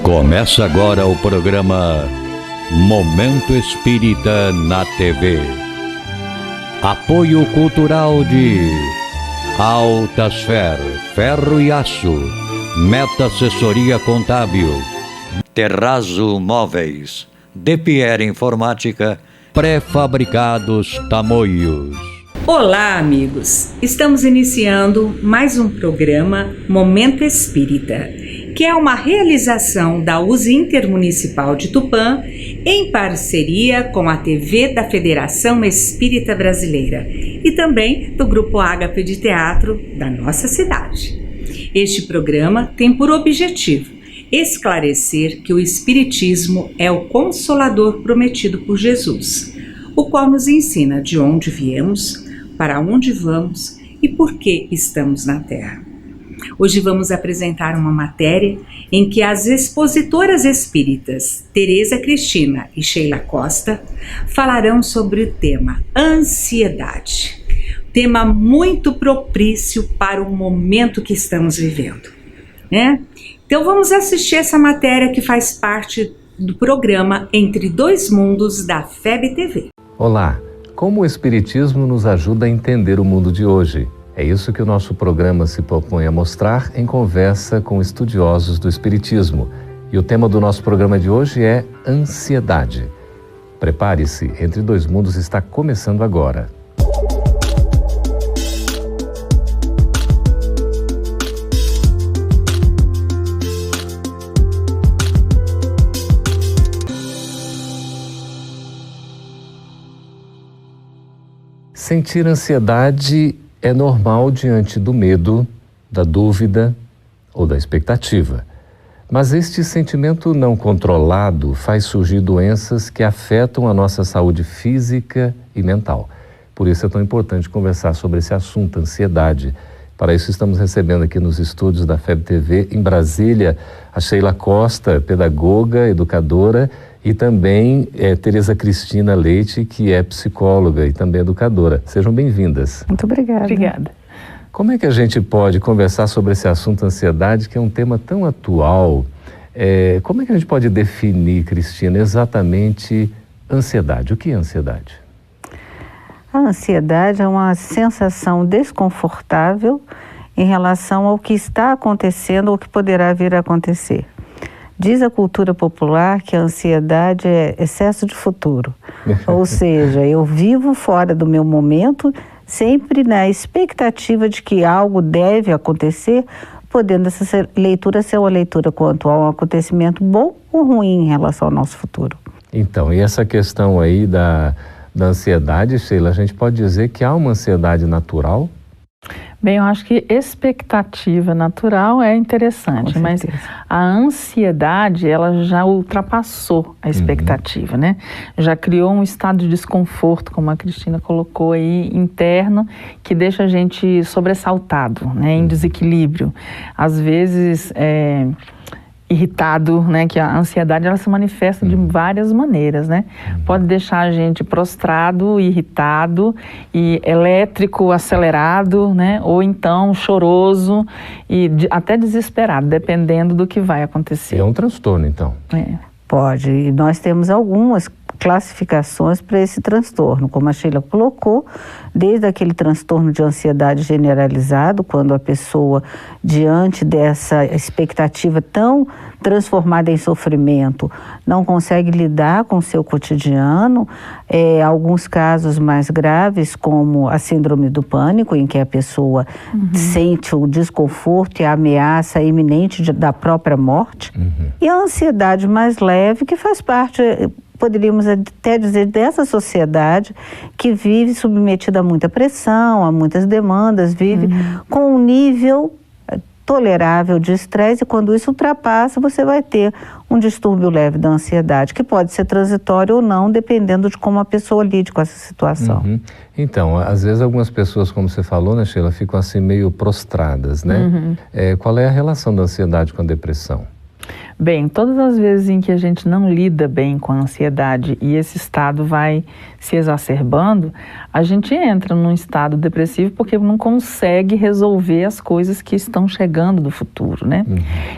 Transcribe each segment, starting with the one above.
Começa agora o programa Momento Espírita na TV. Apoio cultural de Altasfer, Ferro e Aço, Meta Assessoria Contábil, Terrazzo Móveis, De Pierre Informática, Pré-fabricados Tamoios. Olá, amigos! Estamos iniciando mais um programa Momento Espírita, que é uma realização da USE Intermunicipal de Tupã, em parceria com a TV da Federação Espírita Brasileira e também do Grupo Ágape de Teatro da nossa cidade. Este programa tem por objetivo esclarecer que o Espiritismo é o Consolador prometido por Jesus, o qual nos ensina de onde viemos, para onde vamos e por que estamos na Terra. Hoje vamos apresentar uma matéria em que as expositoras espíritas Tereza Cristina e Sheila Costa falarão sobre o tema ansiedade. Tema muito propício para o momento que estamos vivendo, né? Então vamos assistir essa matéria que faz parte do programa Entre Dois Mundos da FEB TV. Olá, como o Espiritismo nos ajuda a entender o mundo de hoje? É isso que o nosso programa se propõe a mostrar em conversa com estudiosos do Espiritismo. E o tema do nosso programa de hoje é ansiedade. Prepare-se, Entre Dois Mundos está começando agora. Sentir ansiedade é normal diante do medo, da dúvida ou da expectativa. Mas este sentimento não controlado faz surgir doenças que afetam a nossa saúde física e mental. Por isso é tão importante conversar sobre esse assunto, ansiedade. Para isso estamos recebendo aqui nos estúdios da FEB TV, em Brasília, a Sheila Costa, pedagoga, educadora, e também Tereza Cristina Leite, que é psicóloga e também educadora. Sejam bem-vindas. Muito obrigada. Obrigada. Como é que a gente pode conversar sobre esse assunto ansiedade, que é um tema tão atual? Como é que a gente pode definir, Cristina, exatamente ansiedade? O que é ansiedade? A ansiedade é uma sensação desconfortável em relação ao que está acontecendo ou que poderá vir a acontecer. Diz a cultura popular que a ansiedade é excesso de futuro. Ou seja, eu vivo fora do meu momento, sempre na expectativa de que algo deve acontecer, podendo essa leitura ser uma leitura quanto a um acontecimento bom ou ruim em relação ao nosso futuro. Então, e essa questão aí da ansiedade, Sheila, a gente pode dizer que há uma ansiedade natural? Bem, eu acho que expectativa natural é interessante, mas a ansiedade, ela já ultrapassou a expectativa, né? Já criou um estado de desconforto, como a Cristina colocou aí, interno, que deixa a gente sobressaltado, né? Em desequilíbrio. Às vezes, irritado, né, que a ansiedade ela se manifesta de várias maneiras, né? Pode deixar a gente prostrado, irritado e elétrico, acelerado, né? Ou então choroso e até desesperado, dependendo do que vai acontecer. É um transtorno, então. Pode, e nós temos algumas classificações para esse transtorno, como a Sheila colocou, desde aquele transtorno de ansiedade generalizado, quando a pessoa, diante dessa expectativa tão transformada em sofrimento, não consegue lidar com o seu cotidiano, alguns casos mais graves, como a síndrome do pânico, em que a pessoa sente o desconforto e a ameaça iminente da própria morte, e a ansiedade mais leve, que faz parte, poderíamos até dizer, dessa sociedade que vive submetida a muita pressão, a muitas demandas, vive com um nível tolerável de estresse, e quando isso ultrapassa, você vai ter um distúrbio leve da ansiedade, que pode ser transitório ou não, dependendo de como a pessoa lide com essa situação. Então, às vezes algumas pessoas, como você falou, né, Sheila, ficam assim meio prostradas, né? Qual é a relação da ansiedade com a depressão? Bem, todas as vezes em que a gente não lida bem com a ansiedade e esse estado vai se exacerbando, a gente entra num estado depressivo porque não consegue resolver as coisas que estão chegando do futuro, né?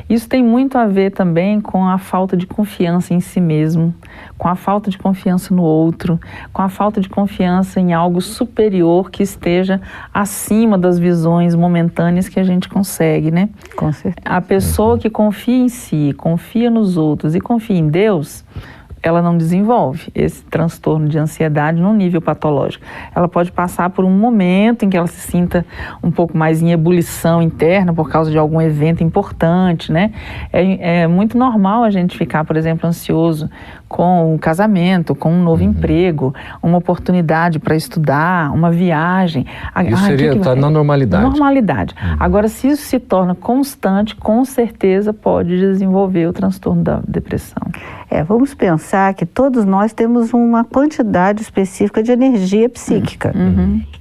Isso tem muito a ver também com a falta de confiança em si mesmo, com a falta de confiança no outro, com a falta de confiança em algo superior que esteja acima das visões momentâneas que a gente consegue, né? Com certeza. A pessoa que confia em si, confia nos outros e confia em Deus, ela não desenvolve esse transtorno de ansiedade num nível patológico. Ela pode passar por um momento em que ela se sinta um pouco mais em ebulição interna por causa de algum evento importante, né? É muito normal a gente ficar, por exemplo, ansioso com um casamento, com um novo emprego, uma oportunidade para estudar, uma viagem. Isso seria estar na normalidade. Normalidade. Agora, se isso se torna constante, com certeza pode desenvolver o transtorno da depressão. Vamos pensar que todos nós temos uma quantidade específica de energia psíquica.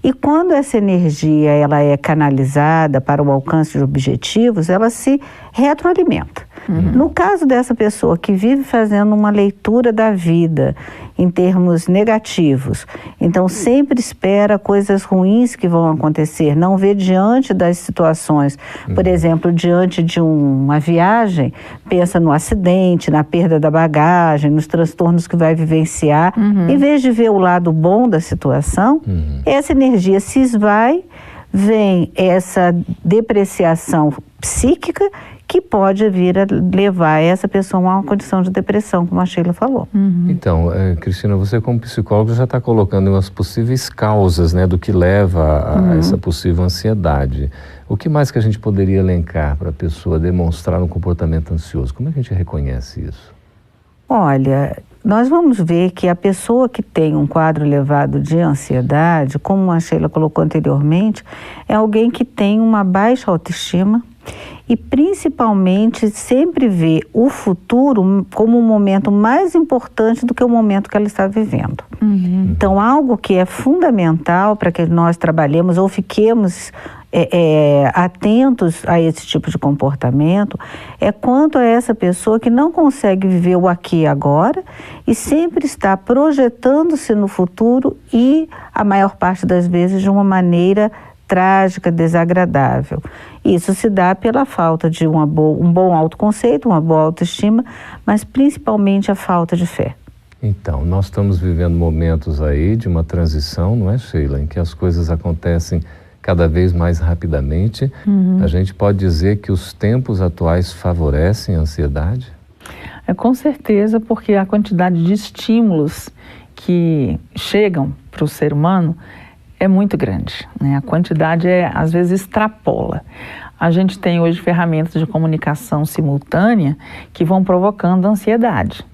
E quando essa energia ela é canalizada para o alcance de objetivos, ela se retroalimenta. No caso dessa pessoa que vive fazendo uma leitura da vida em termos negativos, então sempre espera coisas ruins que vão acontecer, não vê diante das situações, por exemplo, diante de uma viagem, pensa no acidente, na perda da bagagem, nos transtornos que vai vivenciar, em vez de ver o lado bom da situação, essa energia se esvai, vem essa depreciação psíquica que pode vir a levar essa pessoa a uma condição de depressão, como a Sheila falou. Então, Cristina, você como psicóloga já está colocando umas possíveis causas, né, do que leva a essa possível ansiedade. O que mais que a gente poderia elencar para a pessoa demonstrar um comportamento ansioso? Como é que a gente reconhece isso? Olha, nós vamos ver que a pessoa que tem um quadro elevado de ansiedade, como a Sheila colocou anteriormente, é alguém que tem uma baixa autoestima, e principalmente sempre vê o futuro como um momento mais importante do que o momento que ela está vivendo. Então, algo que é fundamental para que nós trabalhemos ou fiquemos atentos a esse tipo de comportamento é quanto a essa pessoa que não consegue viver o aqui e agora e sempre está projetando-se no futuro e, a maior parte das vezes, de uma maneira trágica, desagradável. Isso se dá pela falta de um bom autoconceito, uma boa autoestima, mas principalmente a falta de fé. Então, nós estamos vivendo momentos aí de uma transição, não é, Sheila, em que as coisas acontecem cada vez mais rapidamente. A gente pode dizer que os tempos atuais favorecem a ansiedade? Com certeza, porque a quantidade de estímulos que chegam para o ser humano é muito grande, né? A quantidade às vezes extrapola. A gente tem hoje ferramentas de comunicação simultânea que vão provocando ansiedade.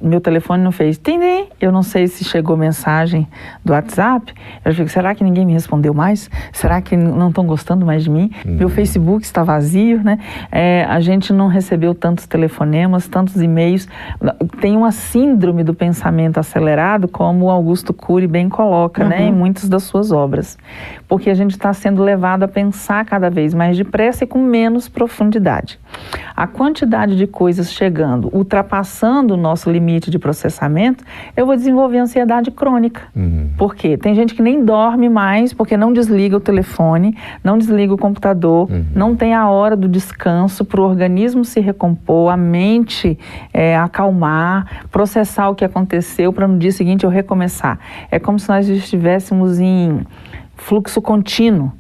Meu telefone não fez tim-tim, eu não sei se chegou mensagem do WhatsApp, eu fico, será que ninguém me respondeu mais? Será que não estão gostando mais de mim? Meu Facebook está vazio, né? A gente não recebeu tantos telefonemas, tantos e-mails, tem uma síndrome do pensamento acelerado, como o Augusto Cury bem coloca, né, em muitas das suas obras, porque a gente está sendo levado a pensar cada vez mais depressa e com menos profundidade. A quantidade de coisas chegando, ultrapassando o nosso limite de processamento, eu vou desenvolver ansiedade crônica. Por quê? Tem gente que nem dorme mais porque não desliga o telefone, não desliga o computador, não tem a hora do descanso para o organismo se recompor, a mente acalmar, processar o que aconteceu para no dia seguinte eu recomeçar. É como se nós estivéssemos em fluxo contínuo,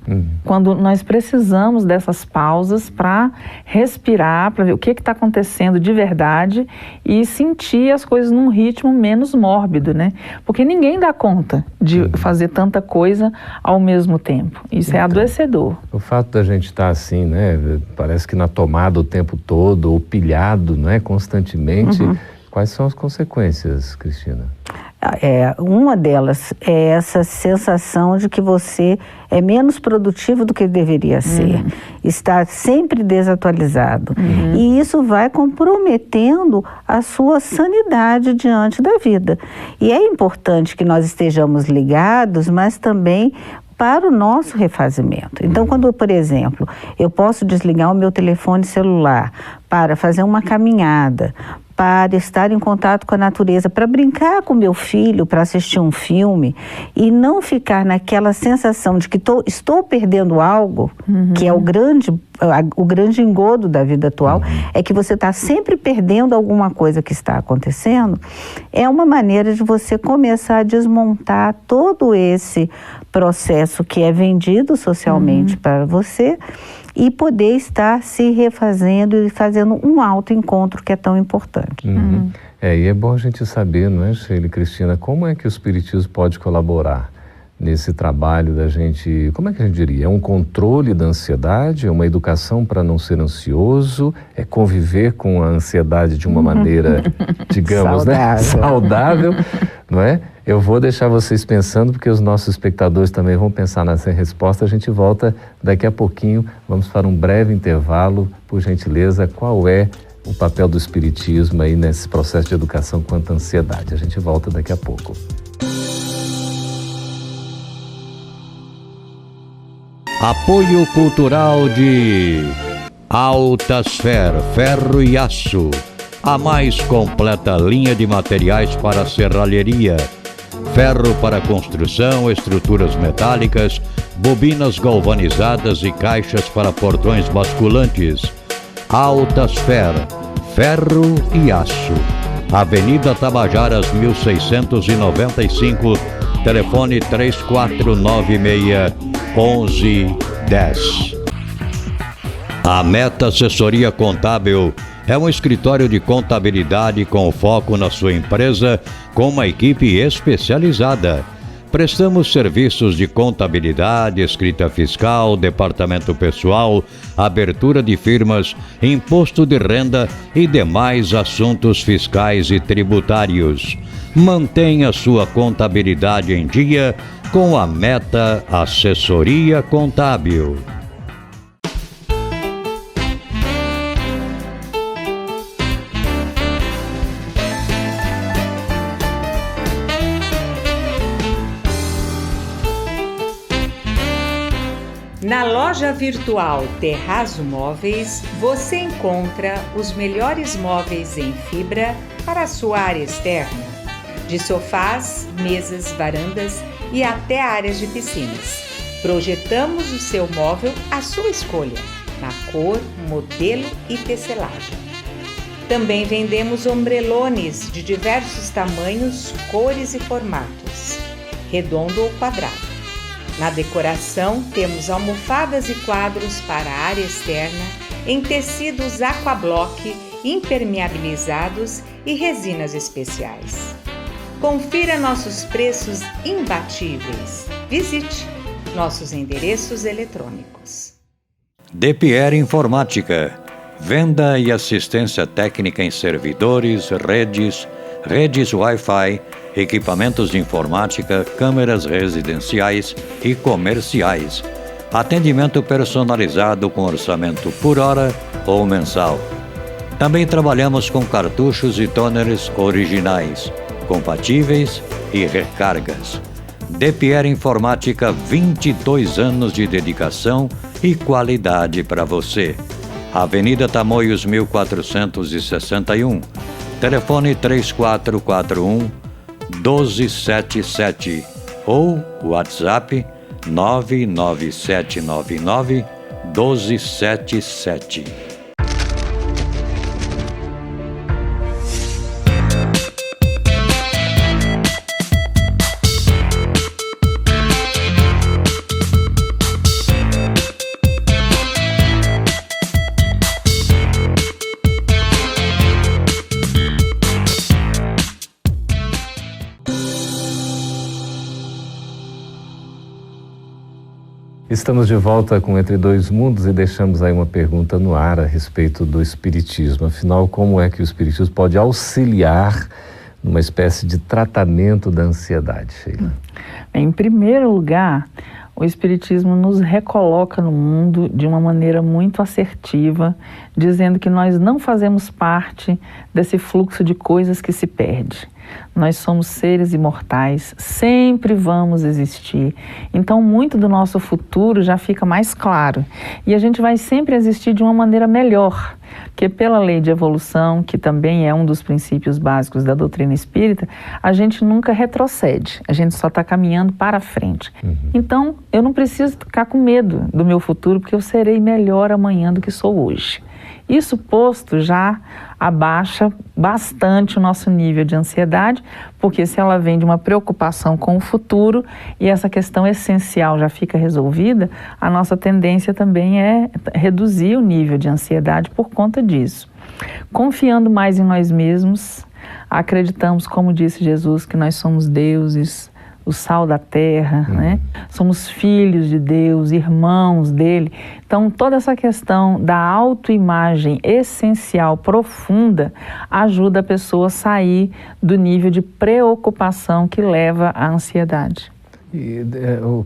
quando nós precisamos dessas pausas para respirar, para ver o que está acontecendo de verdade e sentir as coisas num ritmo menos mórbido, né? Porque ninguém dá conta de fazer tanta coisa ao mesmo tempo. Isso é adoecedor. O fato da gente estar assim, né? Parece que na tomada o tempo todo, ou pilhado, não é? Constantemente. Quais são as consequências, Cristina? Uma delas é essa sensação de que você é menos produtivo do que deveria ser, está sempre desatualizado. E isso vai comprometendo a sua sanidade diante da vida. E é importante que nós estejamos ligados, mas também para o nosso refazimento. Então, quando, por exemplo, eu posso desligar o meu telefone celular para fazer uma caminhada, para estar em contato com a natureza, para brincar com meu filho, para assistir um filme e não ficar naquela sensação de que estou perdendo algo, que é o grande engodo da vida atual, é que você está sempre perdendo alguma coisa que está acontecendo. É uma maneira de você começar a desmontar todo esse processo que é vendido socialmente para você e poder estar se refazendo e fazendo um autoencontro que é tão importante. E é bom a gente saber, não é, Sheila e Cristina, como é que o Espiritismo pode colaborar nesse trabalho da gente, como é que a gente diria? É um controle da ansiedade, é uma educação para não ser ansioso, é conviver com a ansiedade de uma maneira, digamos, saudável, não é? Eu vou deixar vocês pensando, porque os nossos espectadores também vão pensar nessa resposta. A gente volta daqui a pouquinho, vamos para um breve intervalo. Por gentileza, qual é o papel do Espiritismo aí nesse processo de educação quanto à ansiedade? A gente volta daqui a pouco. Apoio cultural de Altasfer, ferro e aço, a mais completa linha de materiais para serralheria, ferro para construção, estruturas metálicas, bobinas galvanizadas e caixas para portões basculantes. Altasfer, ferro e aço. Avenida Tabajaras 1695, telefone 3496-1110. A Meta Assessoria Contábil é um escritório de contabilidade com foco na sua empresa, com uma equipe especializada. Prestamos serviços de contabilidade, escrita fiscal, departamento pessoal, abertura de firmas, imposto de renda e demais assuntos fiscais e tributários. Mantenha sua contabilidade em dia com a Meta Assessoria Contábil. Na loja virtual Terrazo Móveis, você encontra os melhores móveis em fibra para a sua área externa, de sofás, mesas, varandas e até áreas de piscinas. Projetamos o seu móvel à sua escolha, na cor, modelo e tecelagem. Também vendemos ombrelones de diversos tamanhos, cores e formatos, redondo ou quadrado. Na decoração, temos almofadas e quadros para a área externa em tecidos aquablock, impermeabilizados e resinas especiais. Confira nossos preços imbatíveis. Visite nossos endereços eletrônicos. DPR Informática. Venda e assistência técnica em servidores, redes Wi-Fi, equipamentos de informática, câmeras residenciais e comerciais. Atendimento personalizado com orçamento por hora ou mensal. Também trabalhamos com cartuchos e toners originais, compatíveis e recargas. DPR Informática, 22 anos de dedicação e qualidade para você. Avenida Tamoios 1461. Telefone 3441-1277 ou WhatsApp 99799-1277. Estamos de volta com Entre Dois Mundos e deixamos aí uma pergunta no ar a respeito do Espiritismo. Afinal, como é que o Espiritismo pode auxiliar numa espécie de tratamento da ansiedade, Sheila? Em primeiro lugar, o Espiritismo nos recoloca no mundo de uma maneira muito assertiva, dizendo que nós não fazemos parte desse fluxo de coisas que se perde. Nós somos seres imortais, sempre vamos existir. Então, muito do nosso futuro já fica mais claro. E a gente vai sempre existir de uma maneira melhor, porque pela lei de evolução, que também é um dos princípios básicos da doutrina espírita, a gente nunca retrocede, a gente só está caminhando para frente. Então, eu não preciso ficar com medo do meu futuro, porque eu serei melhor amanhã do que sou hoje. Isso posto já abaixa bastante o nosso nível de ansiedade, porque se ela vem de uma preocupação com o futuro e essa questão essencial já fica resolvida, a nossa tendência também é reduzir o nível de ansiedade por conta disso. Confiando mais em nós mesmos, acreditamos, como disse Jesus, que nós somos deuses, o sal da terra, né? Somos filhos de Deus, irmãos dele. Então, toda essa questão da autoimagem essencial, profunda, ajuda a pessoa a sair do nível de preocupação que leva à ansiedade.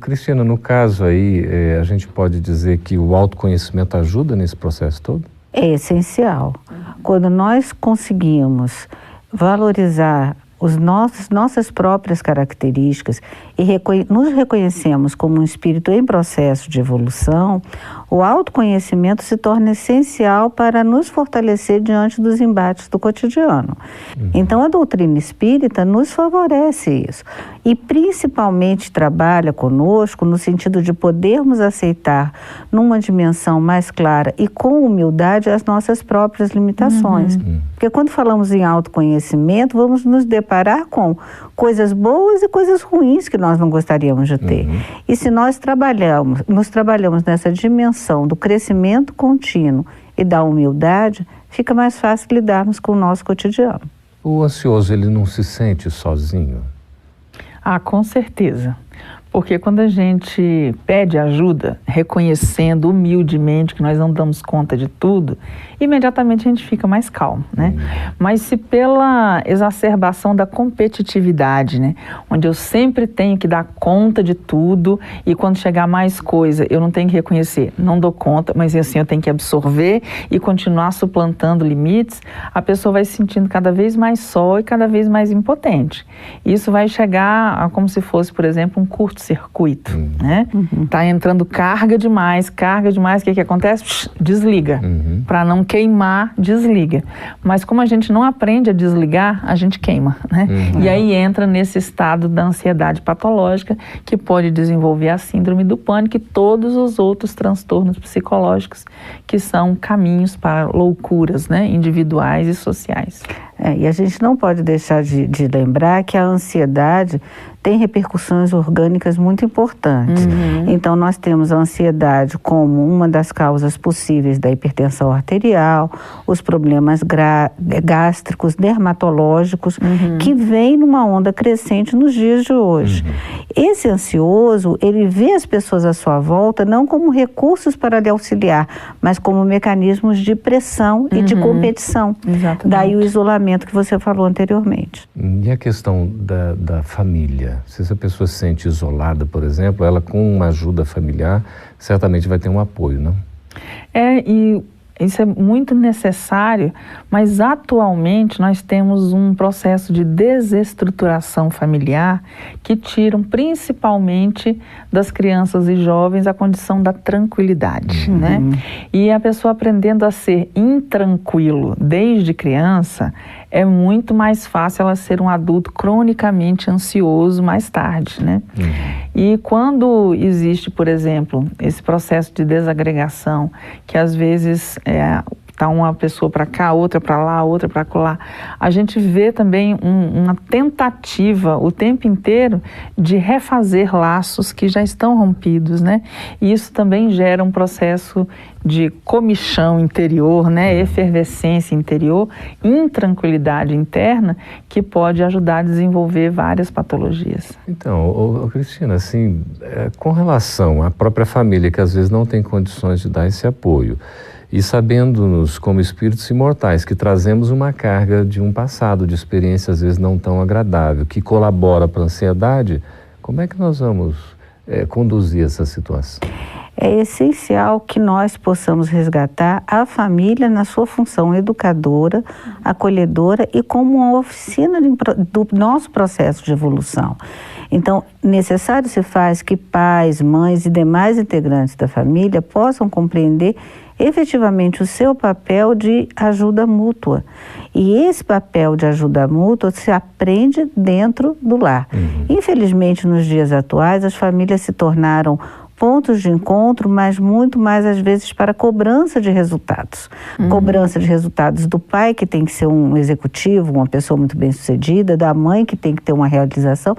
Cristina, no caso aí, a gente pode dizer que o autoconhecimento ajuda nesse processo todo? É essencial. Quando nós conseguimos valorizar nossas próprias características e nos reconhecemos como um espírito em processo de evolução, o autoconhecimento se torna essencial para nos fortalecer diante dos embates do cotidiano. Então, a doutrina espírita nos favorece isso e principalmente trabalha conosco no sentido de podermos aceitar numa dimensão mais clara e com humildade as nossas próprias limitações. Porque quando falamos em autoconhecimento, vamos nos deparar com coisas boas e coisas ruins que nós não gostaríamos de ter. E se nós trabalhamos nessa dimensão do crescimento contínuo e da humildade, fica mais fácil lidarmos com o nosso cotidiano. O ansioso, ele não se sente sozinho? Ah, com certeza. Porque quando a gente pede ajuda, reconhecendo humildemente que nós não damos conta de tudo, imediatamente a gente fica mais calmo, né? Mas se pela exacerbação da competitividade, né? Onde eu sempre tenho que dar conta de tudo e quando chegar mais coisa, eu não tenho que reconhecer, não dou conta, mas assim eu tenho que absorver e continuar suplantando limites, a pessoa vai se sentindo cada vez mais só e cada vez mais impotente. Isso vai chegar a como se fosse, por exemplo, um curto-circuito, né? Tá entrando carga demais, o que acontece? Desliga. Para não queimar, desliga. Mas como a gente não aprende a desligar, a gente queima, né? E aí entra nesse estado da ansiedade patológica que pode desenvolver a síndrome do pânico e todos os outros transtornos psicológicos que são caminhos para loucuras, né? Individuais e sociais. E a gente não pode deixar de lembrar que a ansiedade tem repercussões orgânicas muito importantes. Então, nós temos a ansiedade como uma das causas possíveis da hipertensão arterial, os problemas gástricos, dermatológicos, que vem numa onda crescente nos dias de hoje. Esse ansioso, ele vê as pessoas à sua volta não como recursos para lhe auxiliar, mas como mecanismos de pressão e de competição. Exatamente. Daí o isolamento que você falou anteriormente. E a questão da família? Se essa pessoa se sente isolada, por exemplo, ela com uma ajuda familiar, certamente vai ter um apoio, não? E isso é muito necessário, mas atualmente nós temos um processo de desestruturação familiar que tiram principalmente das crianças e jovens a condição da tranquilidade, né? E a pessoa aprendendo a ser intranquilo desde criança, é muito mais fácil ela ser um adulto cronicamente ansioso mais tarde, né? E quando existe, por exemplo, esse processo de desagregação, que às vezes tá uma pessoa para cá, outra para lá, outra para lá, a gente vê também uma tentativa o tempo inteiro de refazer laços que já estão rompidos, né? E isso também gera um processo de comichão interior, né? Efervescência interior, intranquilidade interna, que pode ajudar a desenvolver várias patologias. Então, Cristina, assim, com relação à própria família, que às vezes não tem condições de dar esse apoio, e sabendo-nos como espíritos imortais, que trazemos uma carga de um passado, de experiência às vezes não tão agradável, que colabora para a ansiedade, como é que nós vamos conduzir essa situação? é essencial que nós possamos resgatar a família na sua função educadora, acolhedora e como uma oficina do nosso processo de evolução. Então, necessário se faz que pais, mães e demais integrantes da família possam compreender efetivamente o seu papel de ajuda mútua. E esse papel de ajuda mútua se aprende dentro do lar. Infelizmente, nos dias atuais, as famílias se tornaram pontos de encontro, mas muito mais às vezes para cobrança de resultados. Cobrança de resultados do pai, que tem que ser um executivo, uma pessoa muito bem-sucedida, da mãe, que tem que ter uma realização,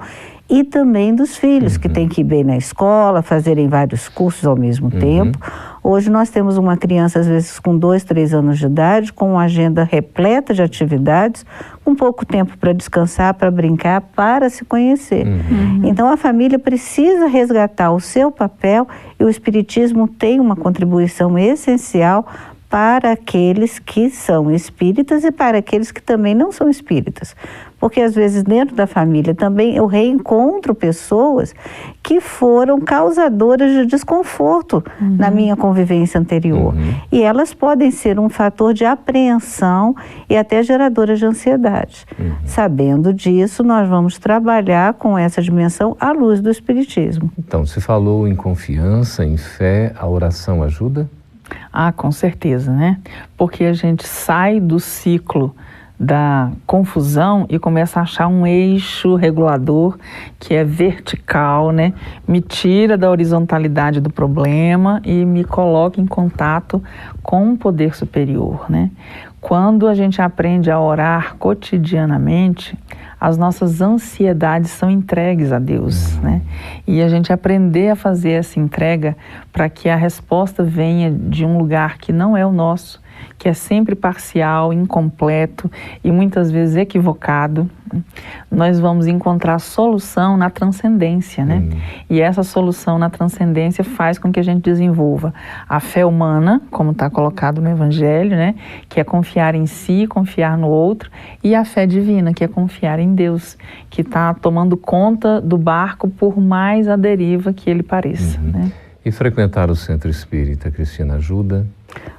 e também dos filhos, que têm que ir bem na escola, fazerem vários cursos ao mesmo tempo. Hoje nós temos uma criança, às vezes, com 2, 3 anos de idade, com uma agenda repleta de atividades, com pouco tempo para descansar, para brincar, para se conhecer. Então, a família precisa resgatar o seu papel e o Espiritismo tem uma contribuição essencial para aqueles que são espíritas e para aqueles que também não são espíritas. Porque às vezes dentro da família também eu reencontro pessoas que foram causadoras de desconforto na minha convivência anterior. E elas podem ser um fator de apreensão e até geradoras de ansiedade. Sabendo disso, nós vamos trabalhar com essa dimensão à luz do Espiritismo. Então, se falou em confiança, em fé, a oração ajuda? Ah, com certeza, né? Porque a gente sai do ciclo da confusão e começa a achar um eixo regulador que é vertical, né? Me tira da horizontalidade do problema e me coloca em contato com um poder superior, né? Quando a gente aprende a orar cotidianamente, as nossas ansiedades são entregues a Deus, né? E a gente aprender a fazer essa entrega para que a resposta venha de um lugar que não é o nosso, que é sempre parcial, incompleto e muitas vezes equivocado, nós vamos encontrar solução na transcendência, né? E essa solução na transcendência faz com que a gente desenvolva a fé humana, como está colocado no Evangelho, né? Que é confiar em si, confiar no outro, e a fé divina, que é confiar em Deus, que está tomando conta do barco por mais à deriva que ele pareça, né? E frequentar o centro espírita, Cristina, ajuda?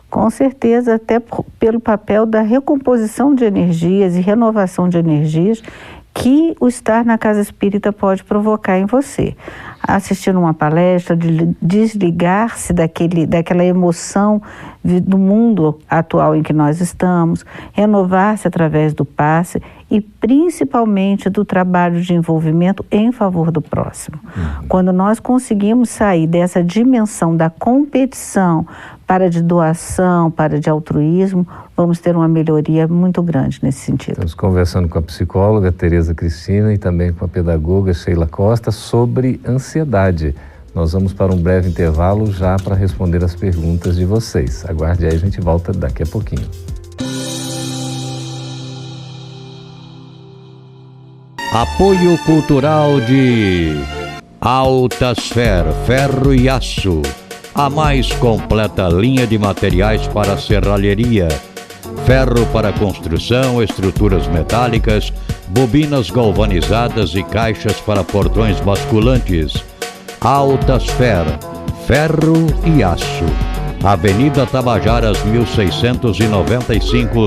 Com certeza, até pelo papel da recomposição de energias e renovação de energias que o estar na casa espírita pode provocar em você. Assistir uma palestra, desligar-se daquela emoção do mundo atual em que nós estamos, renovar-se através do passe e principalmente do trabalho de envolvimento em favor do próximo. Quando nós conseguimos sair dessa dimensão da competição para de doação, para de altruísmo, vamos ter uma melhoria muito grande nesse sentido. Estamos conversando com a psicóloga Tereza Cristina e também com a pedagoga Sheila Costa sobre ansiedade. Nós vamos para um breve intervalo já para responder as perguntas de vocês. Aguarde aí, a gente volta daqui a pouquinho. Apoio cultural de Altasfer, ferro e aço. A mais completa linha de materiais para serralheria. Ferro para construção, estruturas metálicas, bobinas galvanizadas e caixas para portões basculantes. Altasfer, ferro e aço. Avenida Tabajaras 1695,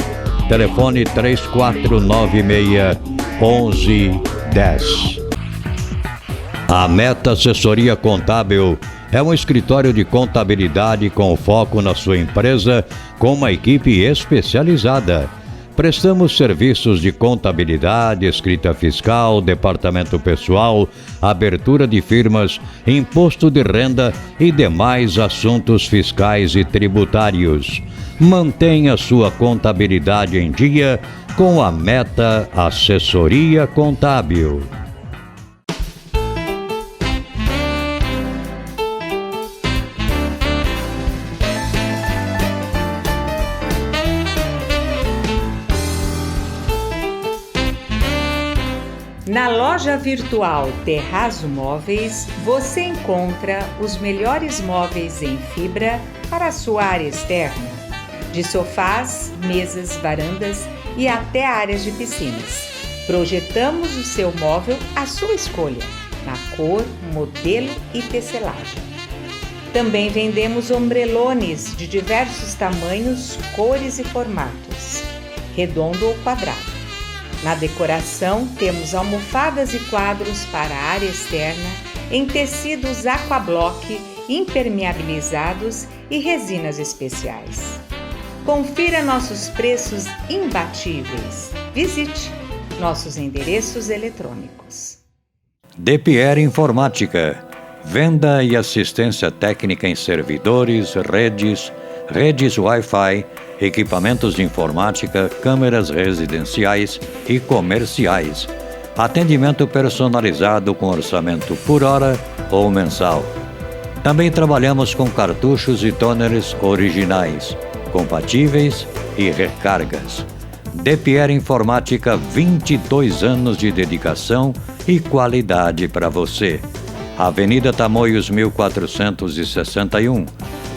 telefone 3496-1110. A Meta Assessoria Contábil é um escritório de contabilidade com foco na sua empresa, com uma equipe especializada. Prestamos serviços de contabilidade, escrita fiscal, departamento pessoal, abertura de firmas, imposto de renda e demais assuntos fiscais e tributários. Mantenha sua contabilidade em dia com a Meta Assessoria Contábil. Na loja virtual Terrazzo Móveis, você encontra os melhores móveis em fibra para a sua área externa, de sofás, mesas, varandas e até áreas de piscinas. Projetamos o seu móvel à sua escolha, na cor, modelo e tecelagem. Também vendemos ombrelones de diversos tamanhos, cores e formatos, redondo ou quadrado. Na decoração, temos almofadas e quadros para a área externa em tecidos aquablock, impermeabilizados e resinas especiais. Confira nossos preços imbatíveis. Visite nossos endereços eletrônicos. DePierre Informática. Venda e assistência técnica em servidores, redes Wi-Fi, equipamentos de informática, câmeras residenciais e comerciais. Atendimento personalizado com orçamento por hora ou mensal. Também trabalhamos com cartuchos e toners originais, compatíveis e recargas. DePierre Informática, 22 anos de dedicação e qualidade para você. Avenida Tamoios 1461,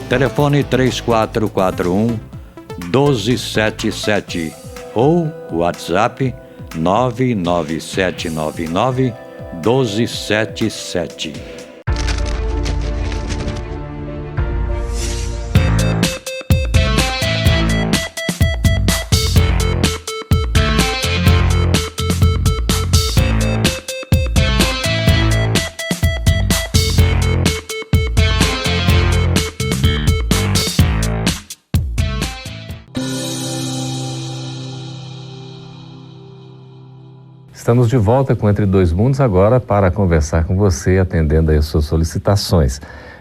telefone 3441-1277 ou WhatsApp 99799-1277. Estamos de volta com Entre Dois Mundos agora para conversar com você, atendendo aí as suas solicitações.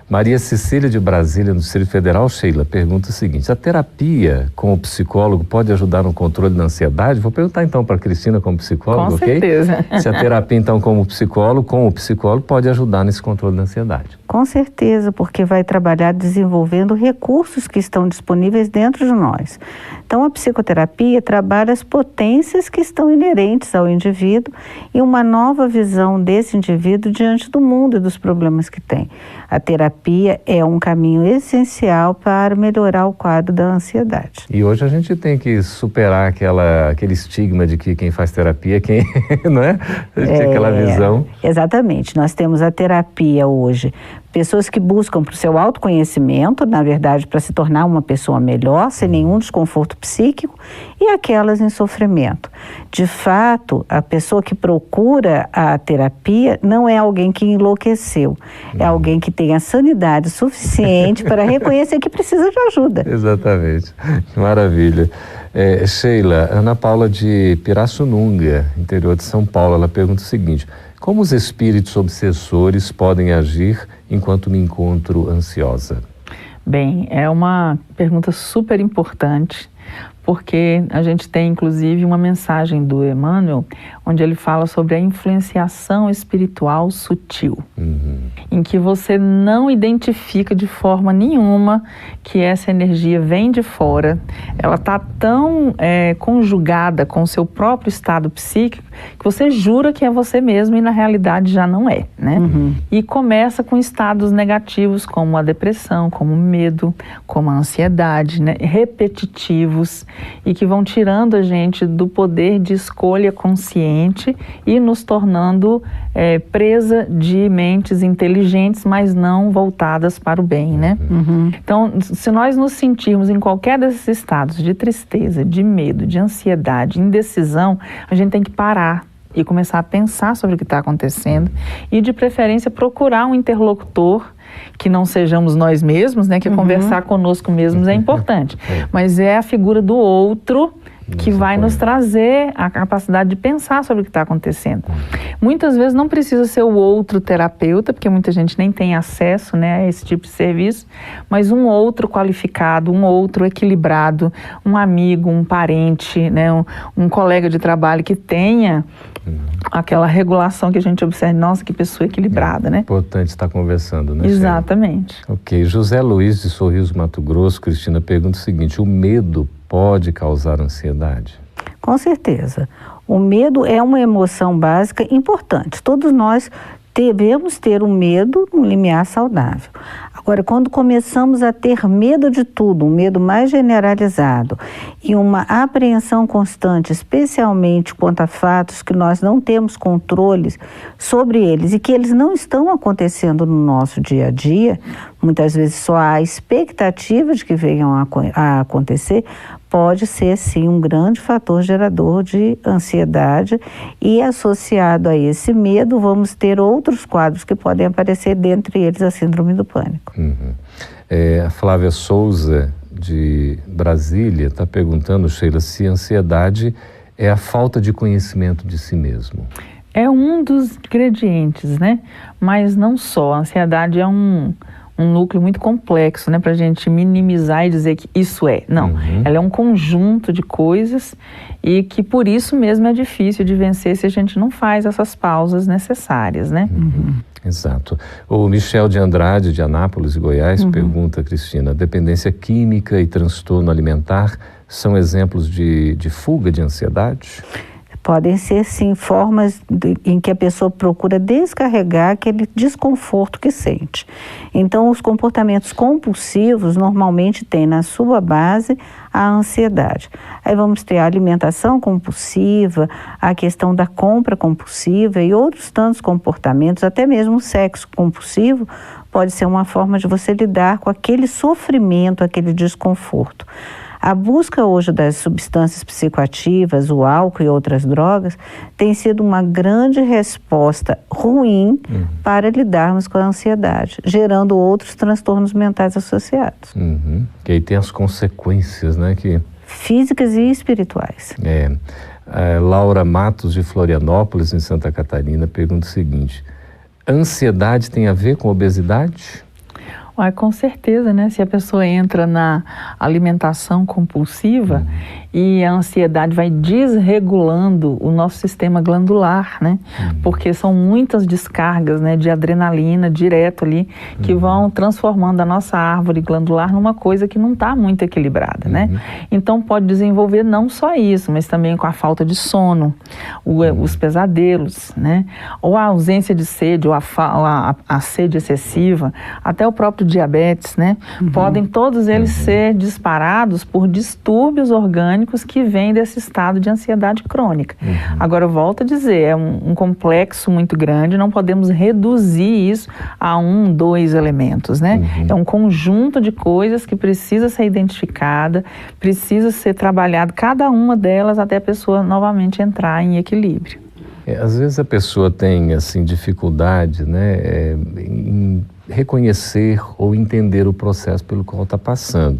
Maria Cecília de Brasília, no Distrito Federal, Sheila, pergunta o seguinte: a terapia com o psicólogo pode ajudar no controle da ansiedade? Vou perguntar então para a Cristina como psicóloga, ok? Com certeza. Se a terapia então com o psicólogo pode ajudar nesse controle da ansiedade. Com certeza, porque vai trabalhar desenvolvendo recursos que estão disponíveis dentro de nós. Então, a psicoterapia trabalha as potências que estão inerentes ao indivíduo e uma nova visão desse indivíduo diante do mundo e dos problemas que tem. A terapia é um caminho essencial para melhorar o quadro da ansiedade. E hoje a gente tem que superar aquele estigma de que quem faz terapia é quem, não é? Aquela visão. Exatamente. Nós temos a terapia hoje. Pessoas que buscam para o seu autoconhecimento, na verdade, para se tornar uma pessoa melhor, sem nenhum desconforto psíquico, e aquelas em sofrimento. De fato, a pessoa que procura a terapia não é alguém que enlouqueceu, é alguém que tem a sanidade suficiente para reconhecer que precisa de ajuda. Exatamente. Maravilha. Sheila, Ana Paula de Pirassununga, interior de São Paulo, ela pergunta o seguinte: como os espíritos obsessores podem agir enquanto me encontro ansiosa? Bem, é uma pergunta super importante, porque a gente tem inclusive uma mensagem do Emmanuel, onde ele fala sobre a influenciação espiritual sutil, em que você não identifica de forma nenhuma que essa energia vem de fora, ela está tão conjugada com o seu próprio estado psíquico, que você jura que é você mesmo e na realidade já não é, né? E começa com estados negativos como a depressão, como o medo, como a ansiedade, né? Repetitivos, e que vão tirando a gente do poder de escolha consciente e nos tornando presa de mentes inteligentes, mas não voltadas para o bem, né? Então, se nós nos sentirmos em qualquer desses estados de tristeza, de medo, de ansiedade, indecisão, a gente tem que parar e começar a pensar sobre o que está acontecendo e, de preferência, procurar um interlocutor que não sejamos nós mesmos, né? Que conversar conosco mesmos é importante, mas é a figura do outro que vai nos trazer a capacidade de pensar sobre o que está acontecendo. Muitas vezes não precisa ser o outro terapeuta, porque muita gente nem tem acesso, né, a esse tipo de serviço, mas um outro qualificado, um outro equilibrado, um amigo, um parente, né, um colega de trabalho que tenha aquela regulação que a gente observa. Nossa, que pessoa equilibrada, né? Importante estar conversando, né? Exatamente. Ok. José Luiz de Sorriso, Mato Grosso, Cristina, pergunta o seguinte: o medo pode causar ansiedade? Com certeza. O medo é uma emoção básica importante. Todos nós devemos ter o medo num limiar saudável. Agora, quando começamos a ter medo de tudo, um medo mais generalizado e uma apreensão constante, especialmente quanto a fatos que nós não temos controles sobre eles e que eles não estão acontecendo no nosso dia a dia, muitas vezes só há expectativa de que venham a acontecer, pode ser sim um grande fator gerador de ansiedade, e associado a esse medo vamos ter outros quadros que podem aparecer, dentre eles a síndrome do pânico. A Flávia Souza, de Brasília, está perguntando, Sheila, se a ansiedade é a falta de conhecimento de si mesmo. É um dos ingredientes, né? Mas não só. A ansiedade é um núcleo muito complexo, né, para a gente minimizar e dizer que isso é. Não, ela é um conjunto de coisas e que por isso mesmo é difícil de vencer se a gente não faz essas pausas necessárias, né? Exato. O Michel de Andrade, de Anápolis, Goiás, pergunta, Cristina, dependência química e transtorno alimentar são exemplos de fuga de ansiedade? Podem ser, sim, formas em que a pessoa procura descarregar aquele desconforto que sente. Então, os comportamentos compulsivos normalmente têm na sua base a ansiedade. Aí vamos ter a alimentação compulsiva, a questão da compra compulsiva e outros tantos comportamentos, até mesmo o sexo compulsivo pode ser uma forma de você lidar com aquele sofrimento, aquele desconforto. A busca hoje das substâncias psicoativas, o álcool e outras drogas, tem sido uma grande resposta ruim para lidarmos com a ansiedade, gerando outros transtornos mentais associados. Que aí tem as consequências, né? Físicas e espirituais. Laura Matos, de Florianópolis, em Santa Catarina, pergunta o seguinte: ansiedade tem a ver com obesidade? Com certeza, né? Se a pessoa entra na alimentação compulsiva e a ansiedade vai desregulando o nosso sistema glandular, né? Porque são muitas descargas, né, de adrenalina direto ali que vão transformando a nossa árvore glandular numa coisa que não está muito equilibrada, né? Então pode desenvolver não só isso, mas também com a falta de sono, os pesadelos, né? Ou a ausência de sede, ou a sede excessiva, até o próprio diabetes, né? Podem todos eles ser disparados por distúrbios orgânicos que vêm desse estado de ansiedade crônica. Agora, eu volto a dizer, é um complexo muito grande, não podemos reduzir isso a 1, 2 elementos, né? É um conjunto de coisas que precisa ser identificada, precisa ser trabalhado, cada uma delas, até a pessoa novamente entrar em equilíbrio. Às vezes a pessoa tem, assim, dificuldade, né, em reconhecer ou entender o processo pelo qual está passando.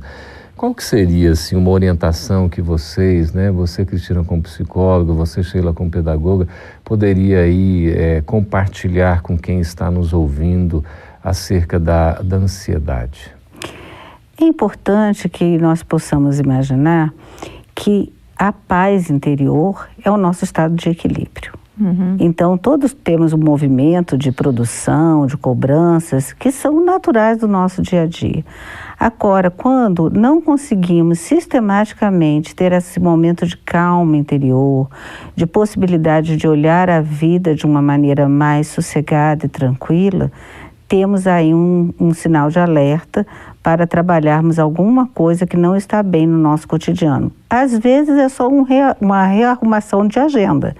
Qual que seria, assim, uma orientação que vocês, né, você, Cristina, como psicóloga, você, Sheila, como pedagoga, poderia aí compartilhar com quem está nos ouvindo acerca da ansiedade? É importante que nós possamos imaginar que a paz interior é o nosso estado de equilíbrio. Então, todos temos um movimento de produção, de cobranças, que são naturais do nosso dia a dia. Agora, quando não conseguimos sistematicamente ter esse momento de calma interior, de possibilidade de olhar a vida de uma maneira mais sossegada e tranquila, temos aí um sinal de alerta para trabalharmos alguma coisa que não está bem no nosso cotidiano. Às vezes é só uma rearrumação de agenda,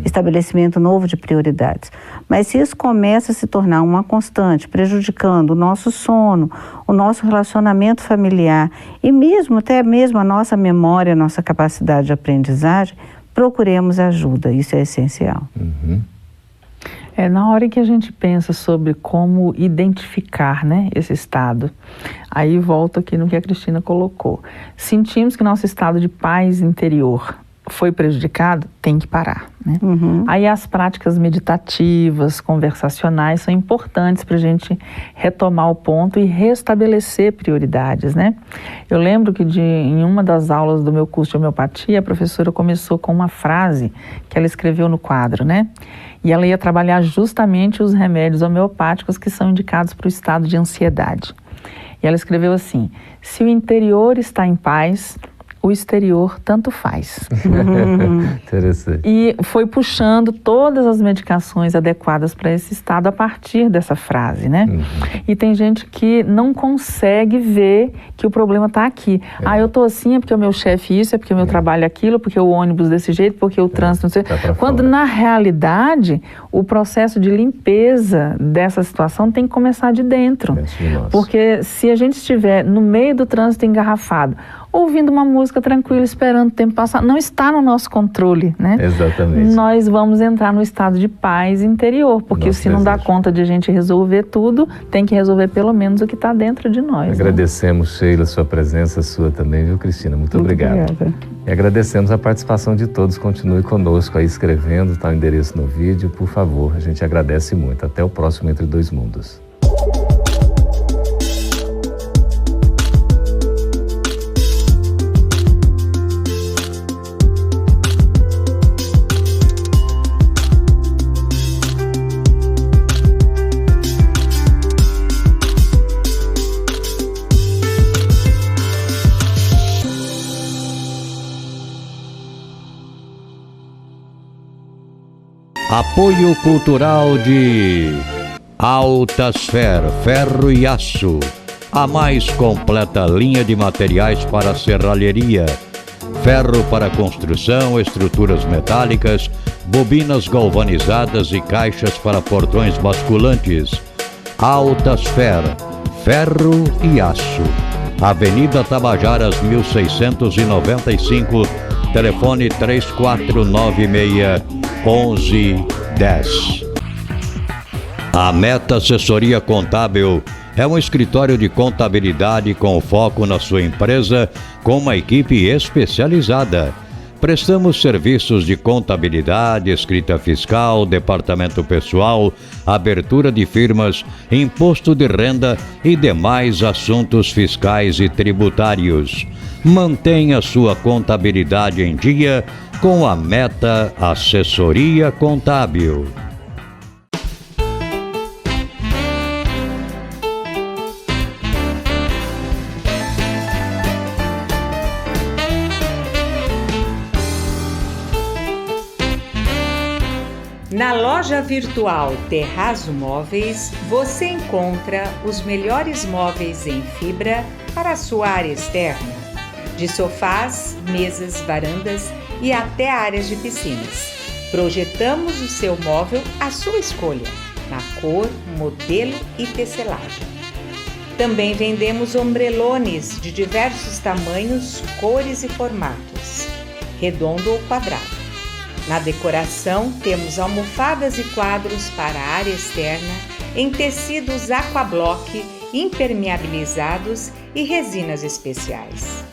estabelecimento novo de prioridades. Mas se isso começa a se tornar uma constante, prejudicando o nosso sono, o nosso relacionamento familiar e até mesmo a nossa memória, a nossa capacidade de aprendizagem, procuremos ajuda, isso é essencial. Na hora em que a gente pensa sobre como identificar, né, esse estado, aí volto aqui no que a Cristina colocou. Sentimos que nosso estado de paz interior foi prejudicado, tem que parar, né? Aí as práticas meditativas, conversacionais são importantes para a gente retomar o ponto e restabelecer prioridades, né? Eu lembro que em uma das aulas do meu curso de homeopatia, a professora começou com uma frase que ela escreveu no quadro, né? E ela ia trabalhar justamente os remédios homeopáticos que são indicados para o estado de ansiedade. E ela escreveu assim: se o interior está em paz, o exterior tanto faz. Interessante. E foi puxando todas as medicações adequadas para esse estado a partir dessa frase, né? E tem gente que não consegue ver que o problema está aqui. Eu tô assim é porque o meu chefe isso, é porque o meu trabalho é aquilo, porque o ônibus desse jeito, porque o trânsito não sei. Quando na realidade o processo de limpeza dessa situação tem que começar de dentro. Porque se a gente estiver no meio do trânsito engarrafado, ouvindo uma música tranquila, esperando o tempo passar, não está no nosso controle, né? Exatamente. Nós vamos entrar no estado de paz interior, porque se não dá conta de a gente resolver tudo, tem que resolver pelo menos o que está dentro de nós. Agradecemos, né? Sheila, sua presença, sua também, viu, Cristina? Muito obrigado. Obrigada. E agradecemos a participação de todos. Continue conosco aí escrevendo, está o endereço no vídeo, por favor. A gente agradece muito. Até o próximo Entre Dois Mundos. Apoio cultural de Altasfer, ferro e aço, a mais completa linha de materiais para serralheria, ferro para construção, estruturas metálicas, bobinas galvanizadas e caixas para portões basculantes. Altasfer, ferro e aço, Avenida Tabajaras 1695, telefone 3496-1110. A Meta Assessoria Contábil é um escritório de contabilidade com foco na sua empresa, com uma equipe especializada. Prestamos serviços de contabilidade, escrita fiscal, departamento pessoal, abertura de firmas, imposto de renda e demais assuntos fiscais e tributários. Mantenha sua contabilidade em dia com a Meta Assessoria Contábil. Na loja virtual Terrazzo Móveis, você encontra os melhores móveis em fibra para a sua área externa, de sofás, mesas, varandas e até áreas de piscinas. Projetamos o seu móvel à sua escolha, na cor, modelo e tecelagem. Também vendemos ombrelones de diversos tamanhos, cores e formatos, redondo ou quadrado. Na decoração, temos almofadas e quadros para a área externa em tecidos aquablock, impermeabilizados e resinas especiais.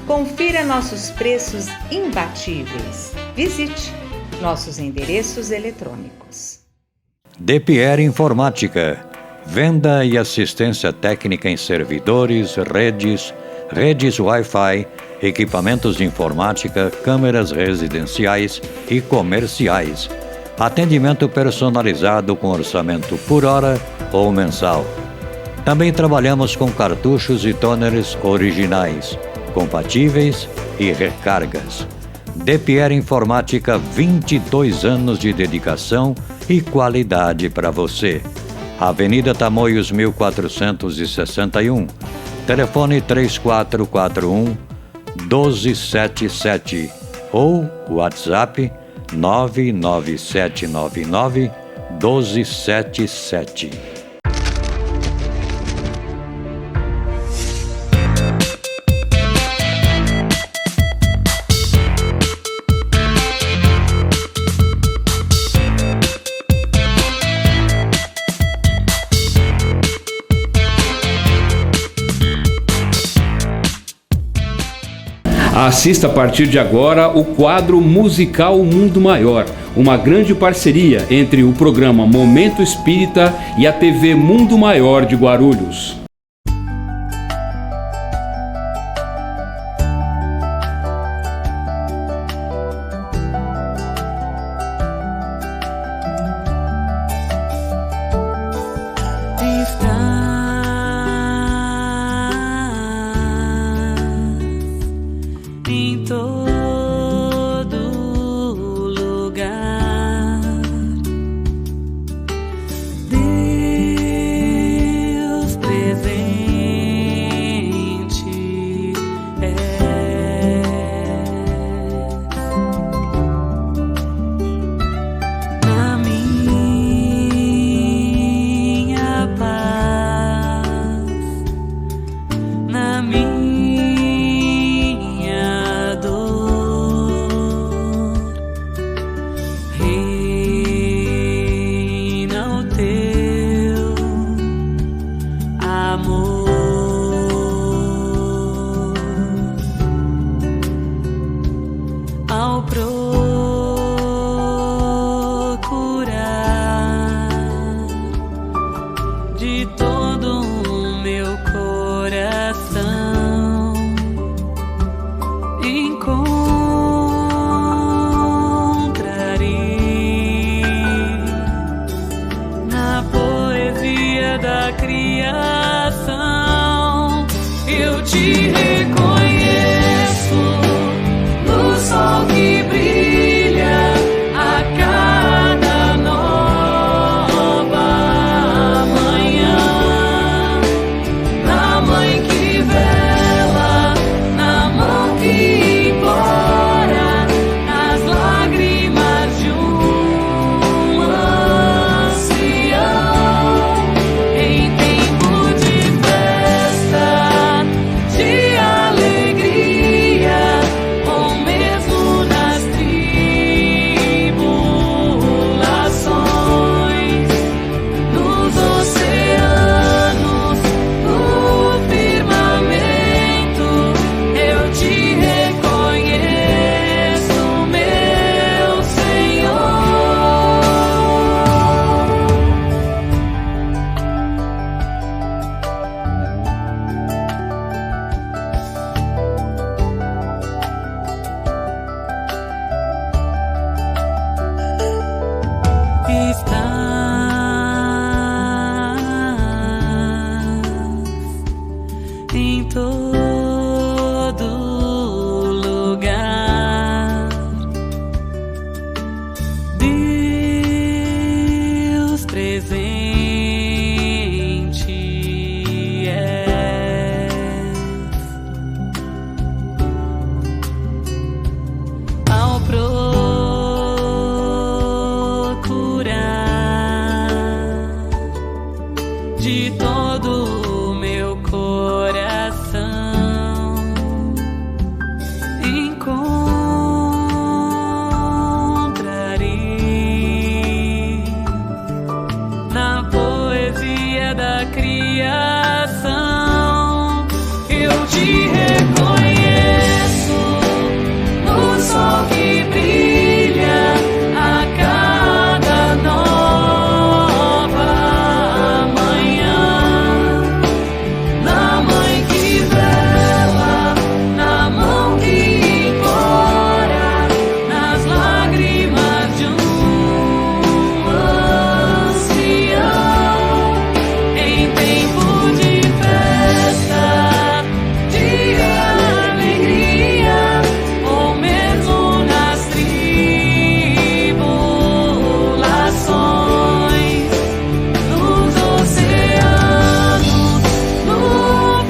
Confira nossos preços imbatíveis. Visite nossos endereços eletrônicos. DePierre Informática. Venda e assistência técnica em servidores, redes Wi-Fi, equipamentos de informática, câmeras residenciais e comerciais. Atendimento personalizado com orçamento por hora ou mensal. Também trabalhamos com cartuchos e toners originais, compatíveis e recargas. DePierre Informática, 22 anos de dedicação e qualidade para você. Avenida Tamoios 1461, telefone 3441-1277 ou WhatsApp 99799-1277. Assista a partir de agora o quadro musical Mundo Maior, uma grande parceria entre o programa Momento Espírita e a TV Mundo Maior de Guarulhos. em todo lugar. Deus presente é ao procurar de todo o meu coração, encontrarei na poesia da criação. Eu te reconheço no sol que brilha a cada nova manhã, na mãe que vela, na mão que implora, nas lágrimas de um ancião, em tempo de festa, de alegria, ou mesmo nas tribulações, nos oceanos, no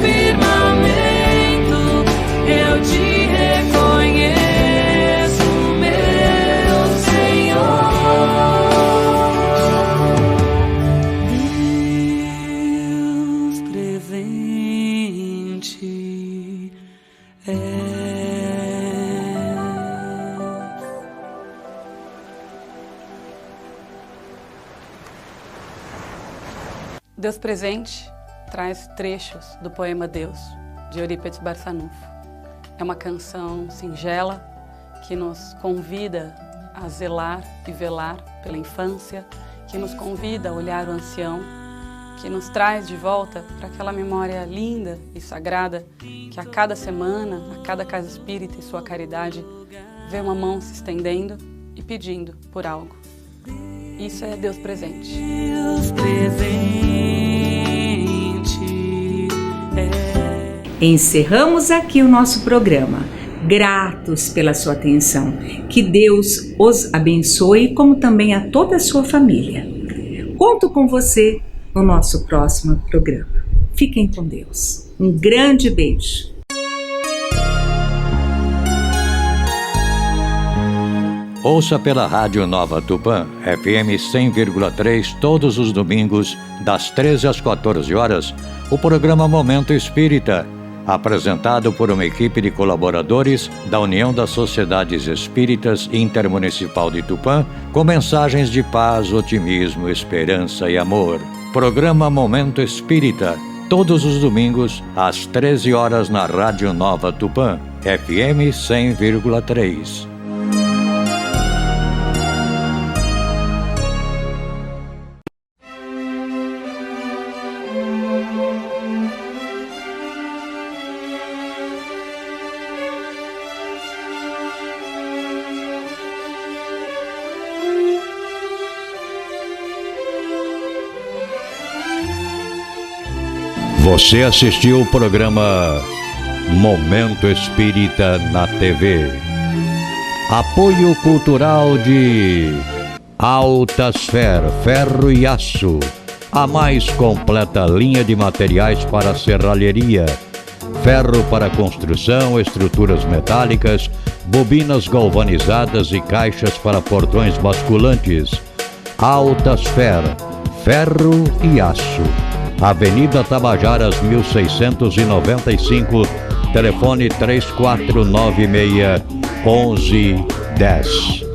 firmamento, eu te reconheço, meu Senhor. Deus presente é. Deus Presente traz trechos do poema Deus, de Eurípides Barçanufo. É uma canção singela que nos convida a zelar e velar pela infância, que nos convida a olhar o ancião, que nos traz de volta para aquela memória linda e sagrada que a cada semana, a cada casa espírita e sua caridade, vê uma mão se estendendo e pedindo por algo. Isso é Deus Presente. Deus presente é. Encerramos aqui o nosso programa. Gratos pela sua atenção. Que Deus os abençoe, como também a toda a sua família. Conto com você no nosso próximo programa. Fiquem com Deus. Um grande beijo. Ouça pela Rádio Nova Tupã, FM 100,3, todos os domingos, das 13 às 14 horas, o programa Momento Espírita, apresentado por uma equipe de colaboradores da União das Sociedades Espíritas Intermunicipal de Tupã, com mensagens de paz, otimismo, esperança e amor. Programa Momento Espírita, todos os domingos, às 13 horas na Rádio Nova Tupã, FM 100,3. Você assistiu o programa Momento Espírita na TV. Apoio cultural de Altasfer, Ferro e Aço, a mais completa linha de materiais para serralheria, ferro para construção, estruturas metálicas, bobinas galvanizadas e caixas para portões basculantes. Altasfer, Ferro e Aço. Avenida Tabajaras 1695, telefone 3496-1110.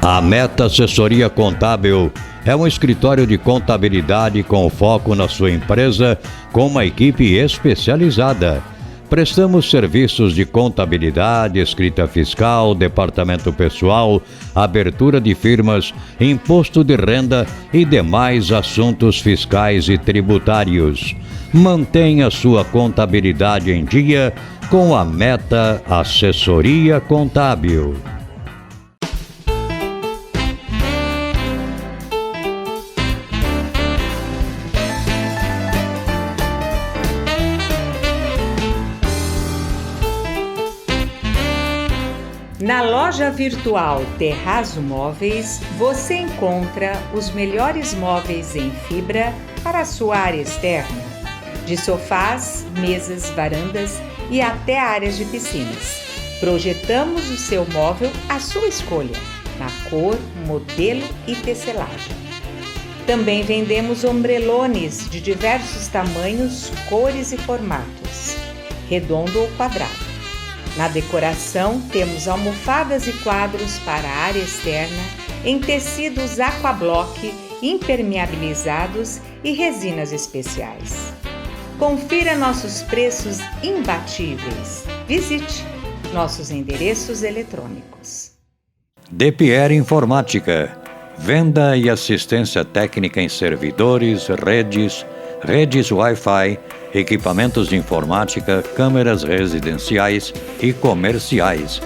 A Meta Assessoria Contábil é um escritório de contabilidade com foco na sua empresa, com uma equipe especializada. Prestamos serviços de contabilidade, escrita fiscal, departamento pessoal, abertura de firmas, imposto de renda e demais assuntos fiscais e tributários. Mantenha sua contabilidade em dia com a Meta Assessoria Contábil. Na loja virtual Terrazzo Móveis, você encontra os melhores móveis em fibra para a sua área externa, de sofás, mesas, varandas e até áreas de piscinas. Projetamos o seu móvel à sua escolha, na cor, modelo e tecelagem. Também vendemos ombrelones de diversos tamanhos, cores e formatos, redondo ou quadrado. Na decoração, temos almofadas e quadros para a área externa em tecidos aquablock, impermeabilizados e resinas especiais. Confira nossos preços imbatíveis. Visite nossos endereços eletrônicos. De Pierre Informática. Venda e assistência técnica em servidores, redes Wi-Fi, equipamentos de informática, câmeras residenciais e comerciais.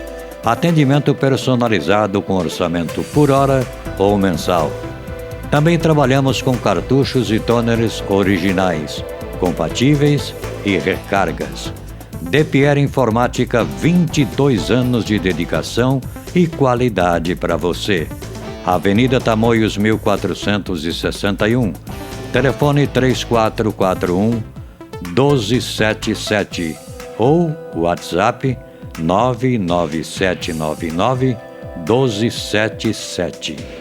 Atendimento personalizado com orçamento por hora ou mensal. Também trabalhamos com cartuchos e toners originais, compatíveis e recargas. De Pierre Informática, 22 anos de dedicação e qualidade para você. Avenida Tamoios 1461, telefone 3441-1277 ou WhatsApp 99799-1277.